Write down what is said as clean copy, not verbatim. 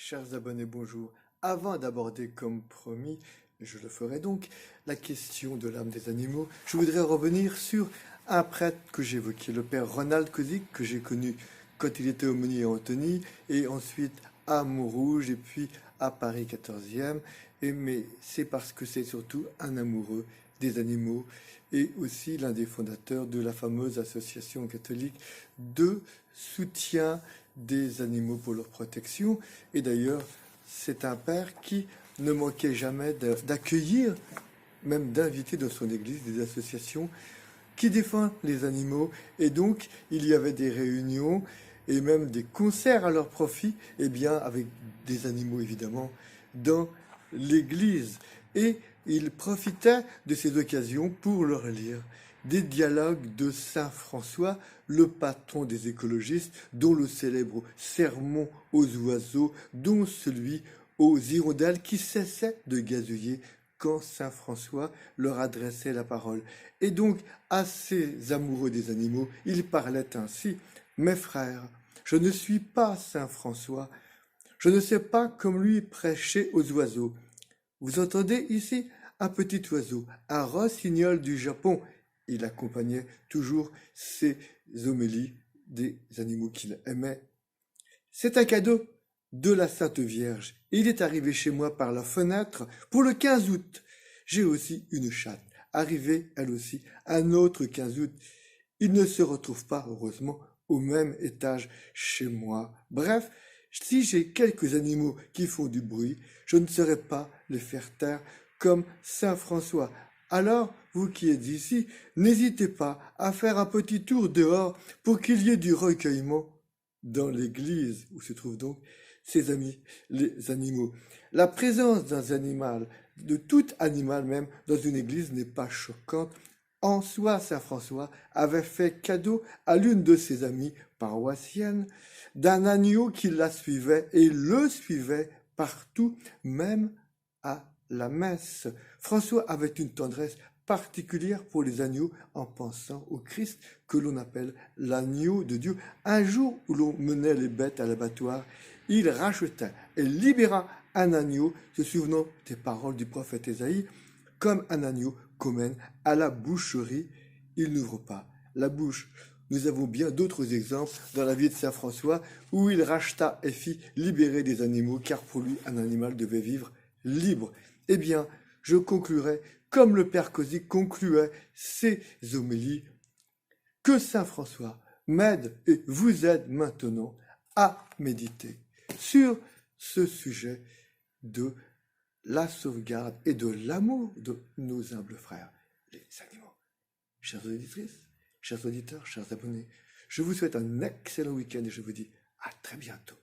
Chers abonnés, bonjour. Avant d'aborder comme promis, et je le ferai donc, la question de l'âme des animaux, je voudrais revenir sur un prêtre que j'évoquais, le père Ronald Kozik, que j'ai connu quand il était aumônier à Antony, et ensuite à Montrouge, et puis à Paris 14e. Mais c'est parce que c'est surtout un amoureux des animaux, et aussi l'un des fondateurs de la fameuse association catholique de soutien des animaux pour leur protection. Et d'ailleurs, c'est un père qui ne manquait jamais d'accueillir, même d'inviter dans son église des associations qui défendent les animaux. Et donc, il y avait des réunions et même des concerts à leur profit, et bien avec des animaux évidemment, dans l'église. Et il profitait de ces occasions pour leur lire des dialogues de Saint François, le patron des écologistes, dont le célèbre sermon aux oiseaux, dont celui aux hirondelles qui cessaient de gazouiller quand Saint François leur adressait la parole. Et donc, à ces amoureux des animaux, il parlait ainsi: « Mes frères, je ne suis pas Saint François, je ne sais pas comme lui prêcher aux oiseaux. Vous entendez ici un petit oiseau, un rossignol du Japon. » Il accompagnait toujours ses homélies des animaux qu'il aimait. « C'est un cadeau de la Sainte Vierge. Il est arrivé chez moi par la fenêtre pour le 15 août. J'ai aussi une chatte, arrivée elle aussi un autre 15 août. Il ne se retrouve pas, heureusement, au même étage chez moi. Bref, si j'ai quelques animaux qui font du bruit, je ne saurais pas les faire taire comme Saint François. Alors, vous qui êtes ici, n'hésitez pas à faire un petit tour dehors pour qu'il y ait du recueillement dans l'église où se trouvent donc ses amis, les animaux. La présence d'un animal, de tout animal même, dans une église n'est pas choquante. En soi, Saint François avait fait cadeau à l'une de ses amies paroissiennes d'un agneau qui la suivait et le suivait partout, même à la messe. François avait une tendresse particulière pour les agneaux en pensant au Christ que l'on appelle l'agneau de Dieu. Un jour où l'on menait les bêtes à l'abattoir, il racheta et libéra un agneau, se souvenant des paroles du prophète Ésaïe: « Comme un agneau qu'on mène à la boucherie, il n'ouvre pas la bouche. » Nous avons bien d'autres exemples dans la vie de Saint François où il racheta et fit libérer des animaux, car pour lui, un animal devait vivre libre. Eh bien, je conclurai comme le père Kozik concluait ses homélies: que Saint François m'aide et vous aide maintenant à méditer sur ce sujet de la sauvegarde et de l'amour de nos humbles frères, les animaux. Chères auditrices, chers auditeurs, chers abonnés, je vous souhaite un excellent week-end et je vous dis à très bientôt.